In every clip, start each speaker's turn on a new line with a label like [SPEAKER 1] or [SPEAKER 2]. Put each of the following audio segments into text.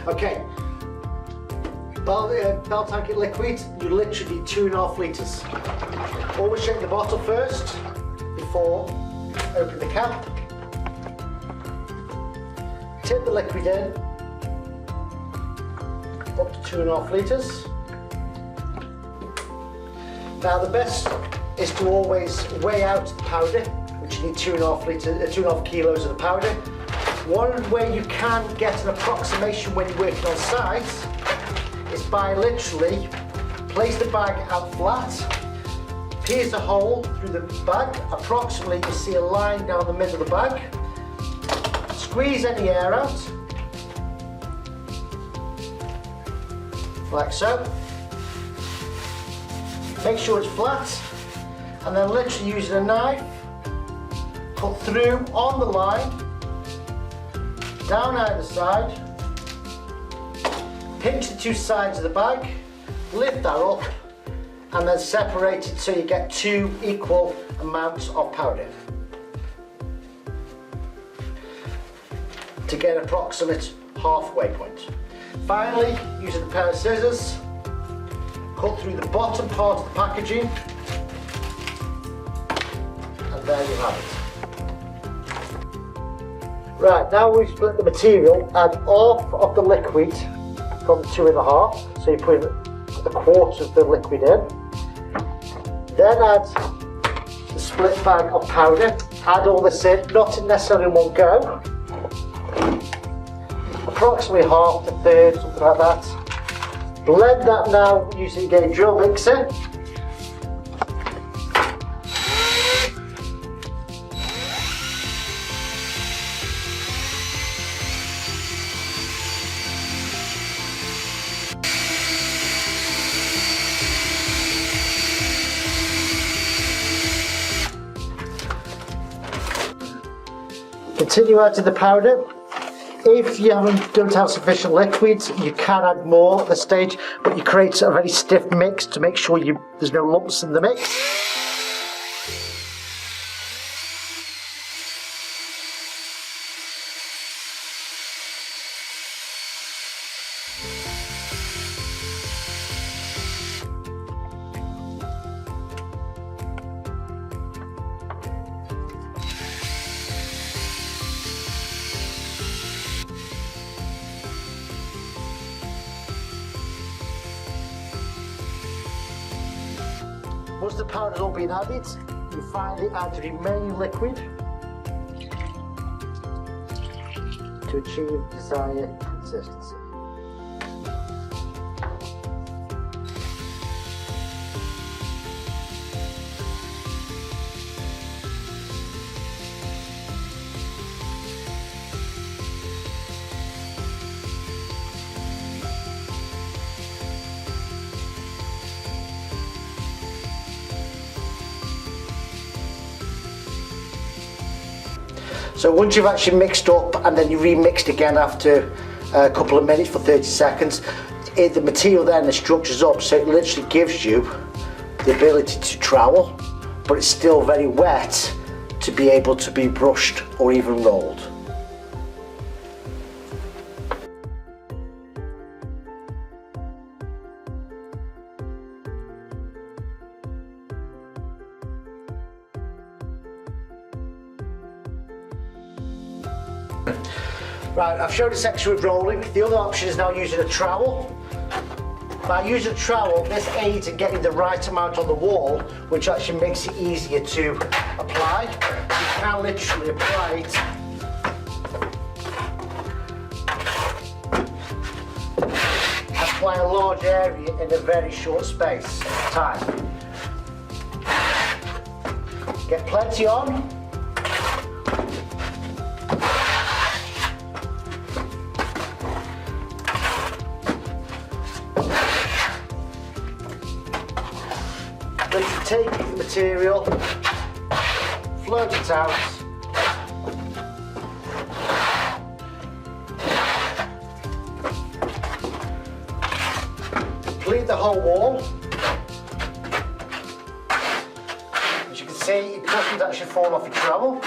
[SPEAKER 1] Okay, BAL Tank-it liquid, you literally need 2.5 litres. Always shake the bottle first before opening the cap. Tip the liquid in, up to 2.5 litres. Now the best is to always weigh out the powder, which you need 2.5 kilos of the powder. One way you can get an approximation when you're working on site is by literally place the bag out flat, pierce a hole through the bag, approximately you see a line down the middle of the bag, squeeze any air out, like so, make sure it's flat, and then literally using a knife, cut through on the line, down either side, pinch the two sides of the bag, lift that up, and then separate it so you get 2 equal amounts of powder to get an approximate halfway point. Finally, using a pair of scissors, cut through the bottom part of the packaging, and there you have it. Right, now we've split the material, add half of the liquid from 2.5, so you put a quarter of the liquid in. Then add the split bag of powder, add all this in, not necessarily in one go. Approximately half to a third, something like that. Blend that now using a drill mixer. Continue adding the powder. If you don't have sufficient liquid, you can add more at this stage, but you create a very stiff mix to make sure there's no lumps in the mix. Once the powder's all been added, you finally add the remaining liquid to achieve desired consistency. So once you've actually mixed up and then you remixed again after a couple of minutes for 30 seconds, the material then structures up, so it literally gives you the ability to trowel, but it's still very wet to be able to be brushed or even rolled. Right, I've showed a section with rolling. The other option is now using a trowel. By using a trowel, this aids in getting the right amount on the wall, which actually makes it easier to apply. You can literally apply it apply a large area in a very short space of time. Get plenty on. Take the material, float it out, complete the whole wall. As you can see, it doesn't actually fall off your trowel.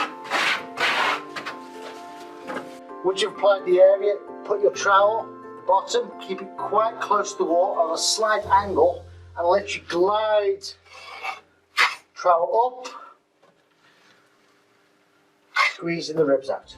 [SPEAKER 1] Once you've applied the area, put your trowel bottom, keep it quite close to the wall on a slight angle, and let you glide trowel up, squeezing the ribs out.